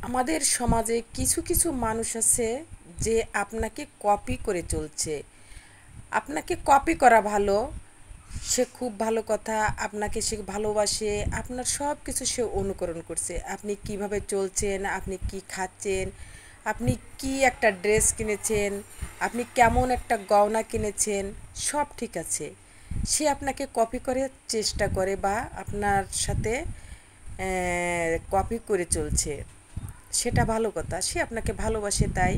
আমাদের সমাজে কিছু কিছু মানুষ আছে যে আপনাকে কপি করে চলছে। আপনাকে কপি করা ভালো, সে খুব ভালো কথা, আপনাকে সে ভালোবাসে, আপনার সব কিছু সে অনুকরণ করছে। আপনি কিভাবে চলছেন, আপনি কি খাচ্ছেন, আপনি কি একটা ড্রেস কিনেছেন, আপনি কেমন একটা গয়না কিনেছেন, সব ঠিক আছে। সে আপনাকে কপি করে চেষ্টা করে বা আপনার সাথে কপি করে চলছে। সেটা ভালো কথা, সে আপনাকে ভালোবাসে তাই,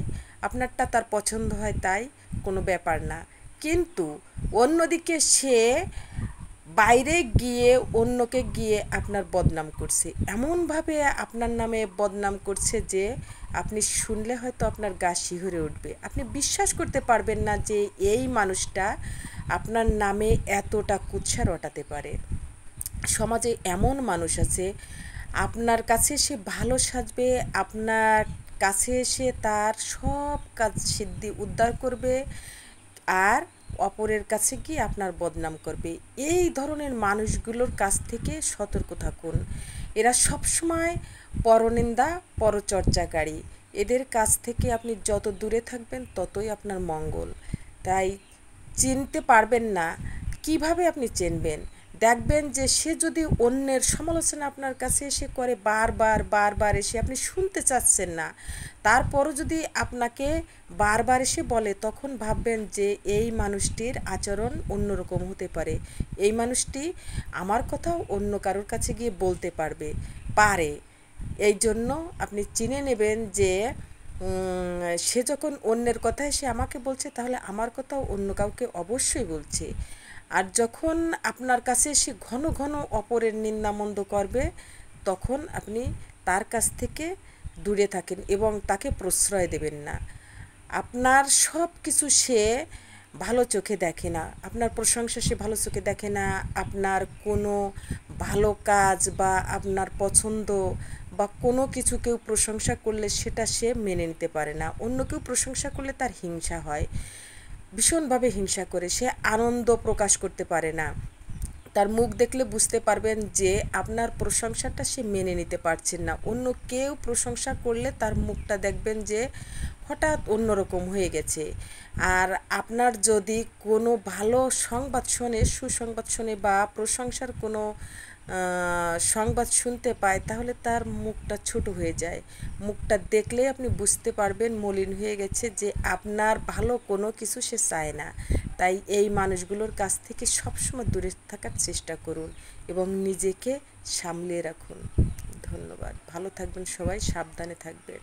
আপনারটা তার পছন্দ হয় তাই, কোনো ব্যাপার না। কিন্তু অন্যদিকে সে বাইরে গিয়ে অন্যকে গিয়ে আপনার বদনাম করছে, এমনভাবে আপনার নামে বদনাম করছে যে আপনি শুনলে হয়তো আপনার গা শিহরে উঠবে। আপনি বিশ্বাস করতে পারবেন না যে এই মানুষটা আপনার নামে এতটা কুৎসা রটাতে পারে। সমাজে এমন মানুষ আছে, আপনার কাছে সে ভালো সাজবে, আপনার কাছে এসে তার সব কাজ সিদ্ধি উদ্ধার করবে, আর অপরের কাছে গিয়ে আপনার বদনাম করবে। এই ধরনের মানুষগুলোর কাছ থেকে সতর্ক থাকুন। এরা সবসময় পরনিন্দা পরচর্চাকারী। এদের কাছ থেকে আপনি যত দূরে থাকবেন ততই আপনার মঙ্গল। তাই চিনতে পারবেন না, কিভাবে আপনি চিনবেন? দেখবেন যে সে যদি অন্যের সমালোচনা আপনার কাছে এসে করে বারবার বারবার এসে, আপনি শুনতে চাচ্ছেন না, তারপরও যদি আপনাকে বারবার এসে বলে, তখন ভাববেন যে এই মানুষটির আচরণ অন্যরকম হতে পারে। এই মানুষটি আমার কথাও অন্য কারোর কাছে গিয়ে বলতে পারে। এই জন্য আপনি চিনে নেবেন যে সে যখন অন্যের কথা এসে আমাকে বলছে, তাহলে আমার কথাও অন্য কাউকে অবশ্যই বলছে। আর যখন আপনার কাছে সে ঘন ঘন অপরের নিন্দামন্দ করবে, তখন আপনি তার কাছ থেকে দূরে থাকেন এবং তাকে প্রশ্রয় দেবেন না। আপনার সব কিছু সে ভালো চোখে দেখে না, আপনার প্রশংসা সে ভালো চোখে দেখে না, আপনার কোনো ভালো কাজ বা আপনার পছন্দ বা কোনো কিছু কেউ প্রশংসা করলে সেটা সে মেনে নিতে পারে না। অন্য কেউ প্রশংসা করলে তার হিংসা হয়, ভীষণভাবে হিংসা করে, সে আনন্দ প্রকাশ করতে পারে না। তার মুখ দেখলে বুঝতে পারবেন যে আপনার প্রশংসাটা সে মেনে নিতে পারছেন না। অন্য কেউ প্রশংসা করলে তার মুখটা দেখবেন যে হঠাৎ অন্যরকম হয়ে গেছে। আর আপনার যদি কোনো ভালো সংবাদ শোনে, সুসংবাদ শোনে বা প্রশংসার কোনো সংবাদ শুনতে পায়, তাহলে তার মুখটা ছোট হয়ে যায়। মুখটা দেখলেই আপনি বুঝতে পারবেন মলিন হয়ে গেছে, যে আপনার ভালো কোনো কিছু সে চায় না। তাই এই মানুষগুলোর কাছ থেকে সবসময় দূরে থাকার চেষ্টা করুন এবং নিজেকে সামলিয়ে রাখুন। ধন্যবাদ। ভালো থাকবেন সবাই, সাবধানে থাকবেন।